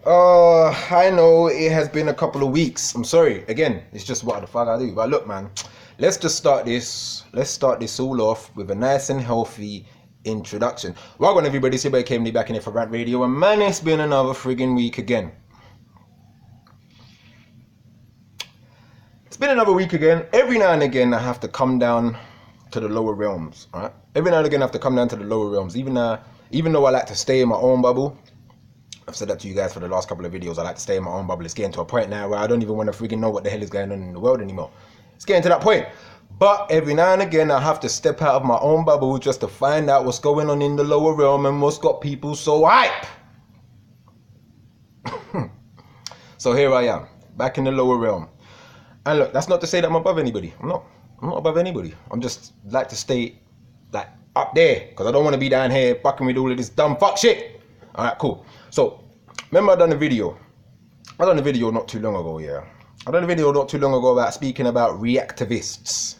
I know it has been a couple of weeks. I'm sorry. Again, it's just what the fuck I do. But look, man, let's just start this. Let's start this all off with a nice and healthy introduction. Welcome everybody. Sibay came back in here for Rant Radio, and man, it's been another friggin' week again. It's been another week again. Every now and again, I have to come down to the lower realms. All right. Every now and again, I have to come down to the lower realms. Even though I like to stay in my own bubble. I've said that to you guys for the last couple of videos. I like to stay in my own bubble. It's getting to a point now where I don't even want to freaking know what the hell is going on in the world anymore. It's getting to that point. But every now and again, I have to step out of my own bubble just to find out what's going on in the lower realm and what's got people so hype. So here I am, back in the lower realm. And look, that's not to say that I'm above anybody. I'm not above anybody. I'm just like to stay like up there because I don't want to be down here fucking with all of this dumb fuck shit. All right, cool. So, remember I done a video not too long ago, yeah. I done a video not too long ago about speaking about reactivists.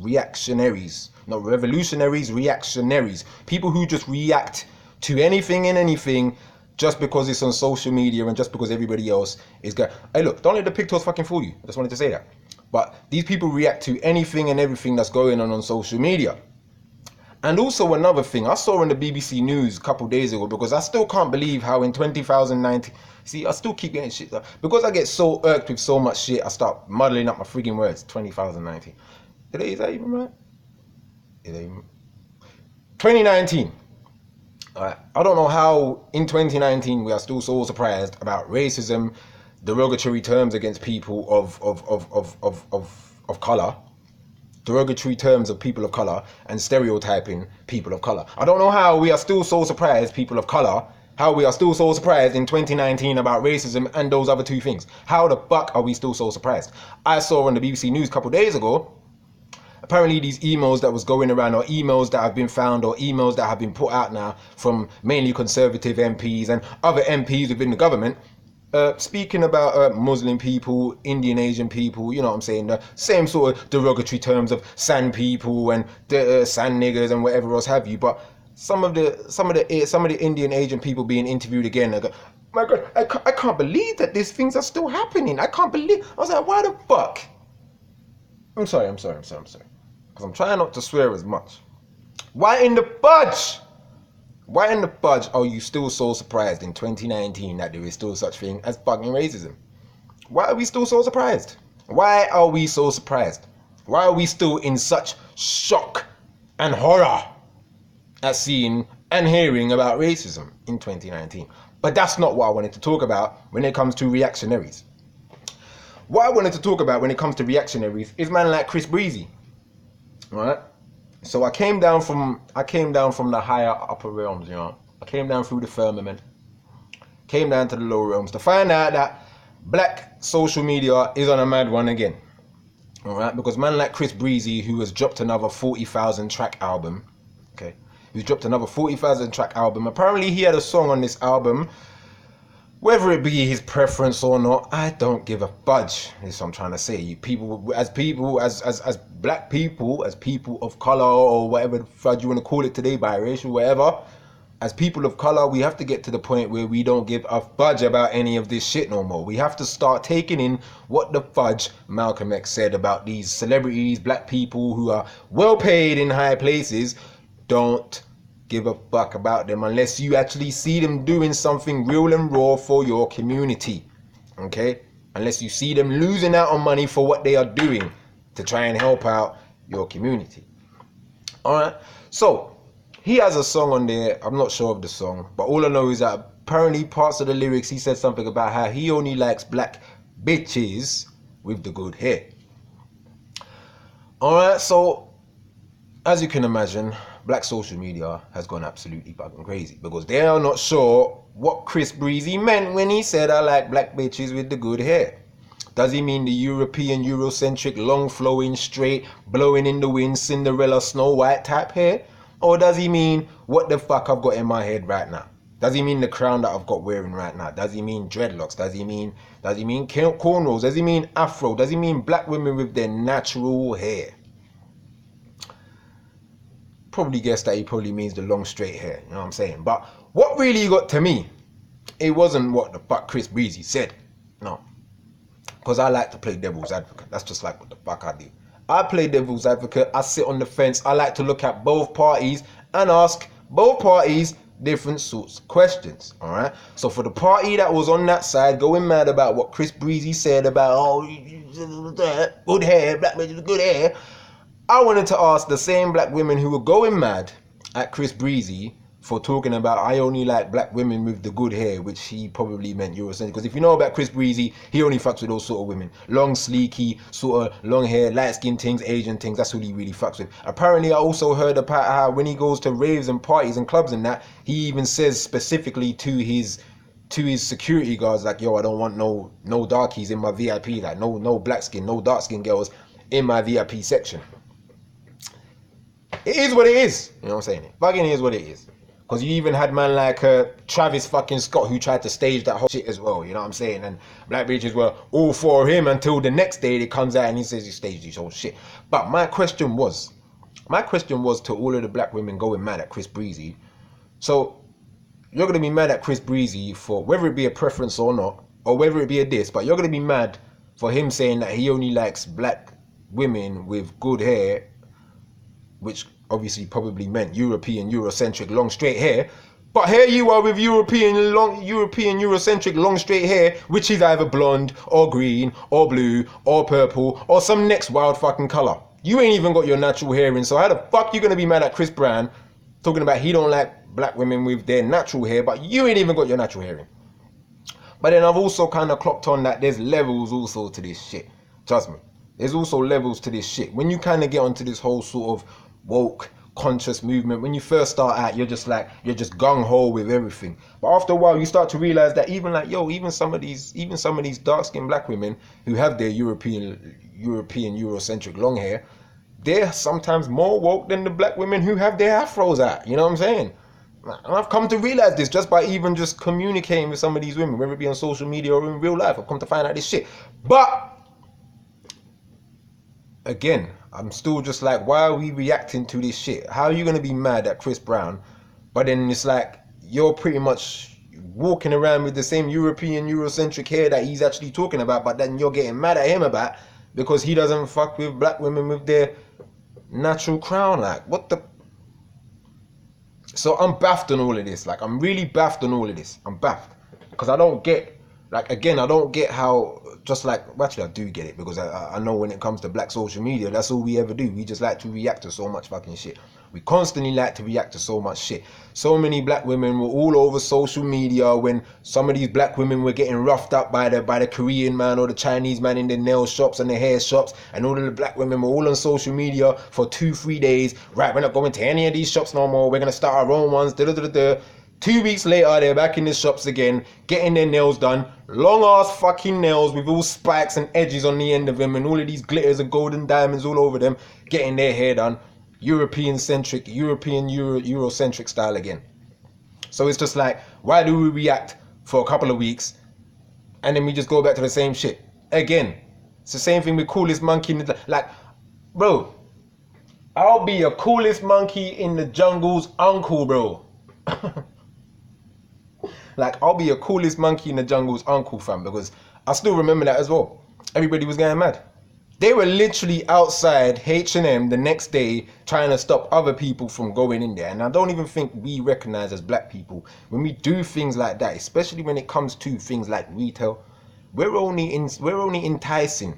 Reactionaries. Not revolutionaries, reactionaries. People who just react to anything and anything just because it's on social media and just because everybody else is going. Hey look, don't let the pigtails fucking fool you. I just wanted to say that. But these people react to anything and everything that's going on social media. And also another thing, I saw on the BBC News a couple of days ago, because I still can't believe how in 2019, see, I still keep getting shit, because I get so irked with so much shit, I start muddling up my freaking words. 2019. Is that even right? 2019. I don't know how in 2019 we are still so surprised about racism, derogatory terms against people of color. Derogatory terms of people of color and stereotyping people of color. I don't know how we are still so surprised, people of color, how we are still so surprised in 2019 about racism and those other two things. How the fuck are we still so surprised? I saw on the BBC News a couple of days ago, apparently these emails that was going around, or emails that have been found, or emails that have been put out now from mainly conservative MPs and other MPs within the government, speaking about Muslim people, Indian Asian people, you know what I'm saying, the same sort of derogatory terms of sand people and sand niggers and whatever else have you. But some of the Indian Asian people being interviewed again, I go, my God, I can't believe that these things are still happening. I can't believe. I was like, why the fuck? I'm sorry, because I'm trying not to swear as much. Why in the fudge? Why in the fudge are you still so surprised in 2019 that there is still such thing as fucking racism? Why are we still so surprised? Why are we so surprised? Why are we still in such shock and horror at seeing and hearing about racism in 2019? But that's not what I wanted to talk about when it comes to reactionaries. What I wanted to talk about when it comes to reactionaries is man like Chris Breezy. Alright? So I came down from the higher upper realms, you know. I came down through the firmament, came down to the lower realms to find out that black social media is on a mad one again. Alright, because man like Chris Breezy, who has dropped another 40,000 track album, okay, who's dropped another 40,000 track album. Apparently he had a song on this album. Whether it be his preference or not, I don't give a fudge. Is what I'm trying to say. You people, as black people, as people of color, or whatever the fudge you want to call it today, biracial, whatever. As people of color, we have to get to the point where we don't give a fudge about any of this shit no more. We have to start taking in what the fudge Malcolm X said about these celebrities, black people who are well paid in high places. Don't give a fuck about them unless you actually see them doing something real and raw for your community. Okay? Unless you see them losing out on money for what they are doing to try and help out your community. Alright? So, he has a song on there. I'm not sure of the song, but all I know is that apparently parts of the lyrics he said something about how he only likes black bitches with the good hair. Alright, so as you can imagine, black social media has gone absolutely fucking crazy because they are not sure what Chris Breezy meant when he said I like black bitches with the good hair. Does he mean the European, Eurocentric, long flowing, straight, blowing in the wind, Cinderella, Snow White type hair? Or does he mean what the fuck I've got in my head right now? Does he mean the crown that I've got wearing right now? Does he mean dreadlocks? Does he mean cornrows? Does he mean afro? Does he mean black women with their natural hair? Probably guess that he probably means the long straight hair, you know what I'm saying? But what really got to me it wasn't what the fuck Chris Breezy said. No. Because I like to play devil's advocate. That's just like what the fuck I do. I play devil's advocate. I sit on the fence. I like to look at both parties and ask both parties different sorts of questions. Alright? So for the party that was on that side going mad about what Chris Breezy said about, oh, good hair, black men with good hair, I wanted to ask the same black women who were going mad at Chris Breezy for talking about I only like black women with the good hair, which he probably meant Eurocentric. Because if you know about Chris Breezy, he only fucks with those sort of women. Long, sleeky, sort of long hair, light skin things, Asian things. That's who he really fucks with. Apparently, I also heard about how when he goes to raves and parties and clubs and that, he even says specifically to his security guards, like, yo, I don't want no darkies in my VIP, like no black skin, no dark skin girls in my VIP section. It is what it is. You know what I'm saying? It fucking is what it is. Because you even had man like Travis fucking Scott who tried to stage that whole shit as well, you know what I'm saying? And black bitches were all for him until the next day it comes out and he says he staged this whole shit. But my question was to all of the black women going mad at Chris Breezy. So you're going to be mad at Chris Breezy for whether it be a preference or not, or whether it be a diss, but you're going to be mad for him saying that he only likes black women with good hair, which obviously probably meant European, Eurocentric, long straight hair. But here you are with European, Eurocentric, long straight hair, which is either blonde or green or blue or purple or some next wild fucking color. You ain't even got your natural hair in, so how the fuck you gonna be mad at Chris Brown talking about he don't like black women with their natural hair, but you ain't even got your natural hair in? But then I've also kind of clocked on that there's levels also to this shit. Trust me. There's also levels to this shit. When you kind of get onto this whole sort of woke conscious movement, when you first start out, you're just gung-ho with everything. But after a while you start to realize that even some of these dark-skinned black women who have their European Eurocentric long hair, they're sometimes more woke than the black women who have their afros out. You know what I'm saying? And I've come to realize this just by even just communicating with some of these women, whether it be on social media or in real life. I've come to find out this shit. But again, I'm still just like, why are we reacting to this shit? How are you going to be mad at Chris Brown, but then it's like you're pretty much walking around with the same European Eurocentric hair that he's actually talking about, but then you're getting mad at him about because he doesn't fuck with black women with their natural crown? Like, what the? So I'm baffed on all of this. Like, I'm really baffed on all of this. I'm baffed because I don't get, like, again, I don't get how, just like, actually I do get it, because I know when it comes to black social media, that's all we ever do. We just like to react to so much fucking shit. We constantly like to react to so much shit. So many black women were all over social media when some of these black women were getting roughed up by the Korean man or the Chinese man in the nail shops and the hair shops, and all of the black women were all on social media for 2-3 days. Right, we're not going to any of these shops no more. We're going to start our own ones. 2 weeks later, they're back in the shops again, getting their nails done. Long ass fucking nails with all spikes and edges on the end of them and all of these glitters and golden diamonds all over them, getting their hair done. European-centric, Eurocentric style again. So it's just like, why do we react for a couple of weeks and then we just go back to the same shit? Again, it's the same thing with coolest monkey in the... Like, bro, I'll be a coolest monkey in the jungle's uncle, bro. Like, I'll be a coolest monkey in the jungle's uncle, fam, because I still remember that as well. Everybody was getting mad. They were literally outside H&M the next day trying to stop other people from going in there. And I don't even think we recognize as black people, when we do things like that, especially when it comes to things like retail, we're only enticing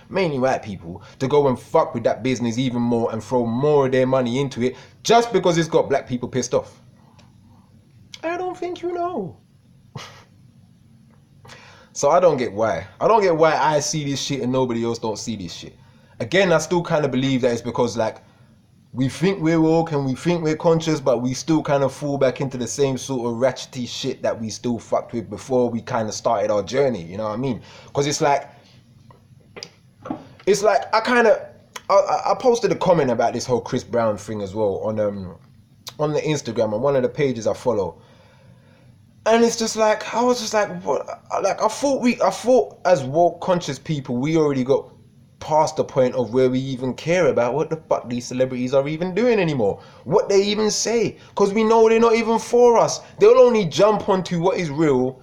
mainly white people to go and fuck with that business even more and throw more of their money into it just because it's got black people pissed off. I don't think you know. So I don't get why. I don't get why I see this shit and nobody else don't see this shit. Again, I still kind of believe that it's because, like, we think we're woke and we think we're conscious, but we still kind of fall back into the same sort of ratchety shit that we still fucked with before we kind of started our journey. You know what I mean? Because it's like I posted a comment about this whole Chris Brown thing as well on the Instagram on one of the pages I follow. And it's just like, I was just like, what? Like, I thought as woke conscious people, we already got past the point of where we even care about what the fuck these celebrities are even doing anymore, what they even say, because we know they're not even for us. They'll only jump onto what is real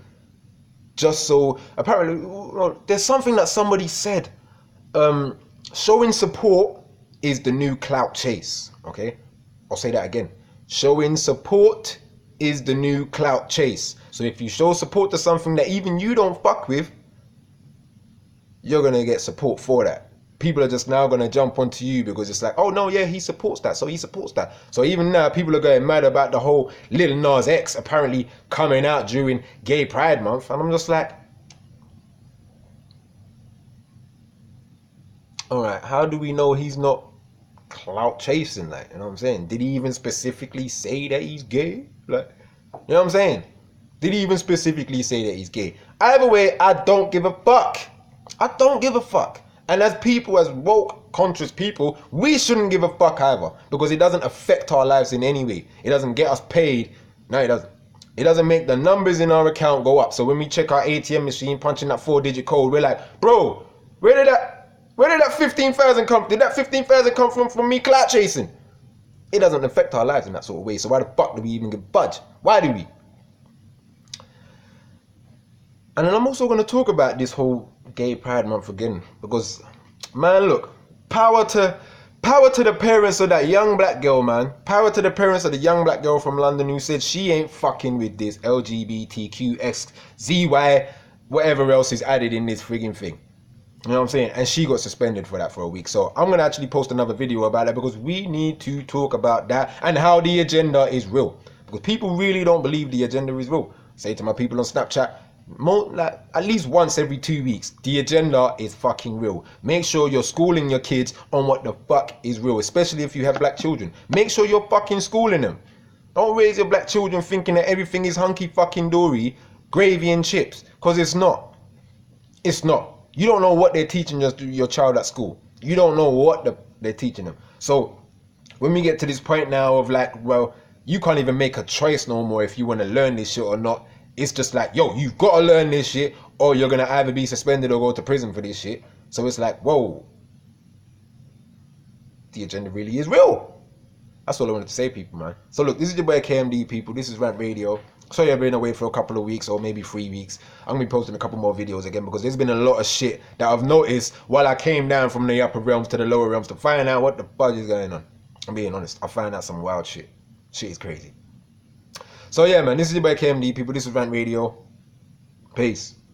just so. Apparently, there's something that somebody said, showing support is the new clout chase. Okay, I'll say that again. Showing support is the new clout chase. So if you show support to something that even you don't fuck with, you're gonna get support for that. People are just now gonna jump onto you because it's like, oh no, yeah, he supports that, so he supports that. So even now, people are getting mad about the whole Lil Nas X apparently coming out during Gay Pride Month, and I'm just like, all right, how do we know he's not clout chasing? Like, you know what I'm saying? Did he even specifically say that he's gay? Like, you know what I'm saying? Did he even specifically say that he's gay? Either way, I don't give a fuck. I don't give a fuck. And as people, as woke, conscious people, we shouldn't give a fuck either, because it doesn't affect our lives in any way. It doesn't get us paid. No, it doesn't. It doesn't make the numbers in our account go up. So when we check our ATM machine, punching that 4-digit code, we're like, bro, where did that 15,000 come? Did that 15,000 come from me clout chasing? It doesn't affect our lives in that sort of way. So why the fuck do we even get budge? Why do we? And then I'm also going to talk about this whole Gay Pride Month again, because, man, look, power to the parents of that young black girl, man. Power to the parents of the young black girl from London who said she ain't fucking with this LGBTQXZY, whatever else is added in this frigging thing. You know what I'm saying? And she got suspended for that for a week. So I'm going to actually post another video about that, because we need to talk about that and how the agenda is real. Because people really don't believe the agenda is real. Say to my people on Snapchat, like at least once every 2 weeks, the agenda is fucking real. Make sure you're schooling your kids on what the fuck is real, especially if you have black children. Make sure you're fucking schooling them. Don't raise your black children thinking that everything is hunky fucking dory, gravy and chips, because it's not. It's not. You don't know what they're teaching your child at school. You don't know what they're teaching them. So when we get to this point now of like, well, you can't even make a choice no more if you want to learn this shit or not. It's just like, yo, you've got to learn this shit, or you're going to either be suspended or go to prison for this shit. So it's like, whoa, the agenda really is real. That's all I wanted to say, people, man. So look, this is your boy KMD, people. This is Rant Radio. Sorry I've been away for a couple of weeks, or maybe 3 weeks. I'm going to be posting a couple more videos again, because there's been a lot of shit that I've noticed while I came down from the upper realms to the lower realms to find out what the fuck is going on. I'm being honest. I found out some wild shit. Shit is crazy. So yeah, man, this is your boy KMD, people. This is Rant Radio. Peace.